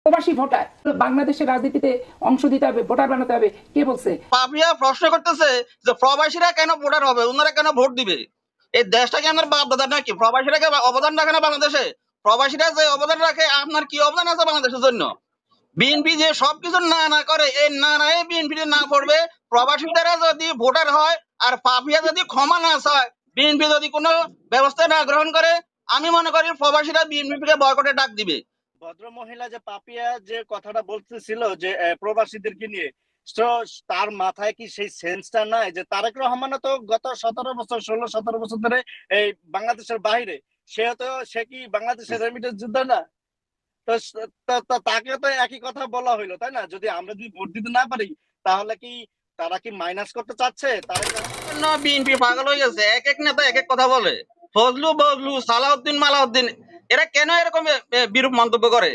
প্রবাসী ভোটার বাংলাদেশের রাজনীতিতে অংশ দিতে হবে, ভোটার বানাতে হবে, কে বলছে? পাপিয়া প্রশ্ন করতেছে যে প্রবাসীরা কেন ভোটার হবে, ওনারা কেন ভোট দিবে? এই দেশটা কি আমার বাপ দাদার নাকি? প্রবাসীরা কি অবদান রাখে না বাংলাদেশে? প্রবাসীরা যে অবদান রাখে, আপনার কি অবদান আছে বাংলাদেশের জন্য? বিএনপি যে সবকিছু না না করে, এই না না বিএনপি না করবে। প্রবাসীরা যদি ভোটার হয় আর পাপিয়া যদি ক্ষমা না চায়, বিএনপি যদি কোনো ব্যবস্থা না গ্রহণ করে, আমি মনে করি প্রবাসীরা বিএনপিকে বয়কটে ডাক দিবে। ভদ্র মহিলা যে পাপিয়া যে কথাটা বলতেছিল যে প্রবাসীদেরকে নিয়ে, তো তার মাথায় কি সেই সেন্সটা নাই যে তারেক রহমান তো গত 17 বছর ধরে এই বাংলাদেশের বাইরে, সে কি বাংলাদেশের রেমিটেন্স যোদ্ধা না? তো তাকে তো একই কথা বলা হইলো, তাই না? আমরা যদি ভোট দিতে না পারি, তাহলে কি তারা কি মাইনাস করতে চাচ্ছে তারেক রহমান? বিএনপি পাগল হয়ে গেছে, এক এক নেতা এক এক কথা বলে। ফজলু বজলু সালাউদ্দিন মালাউদ্দিন এরা কেন এরকম বিরূপ মন্তব্য করে?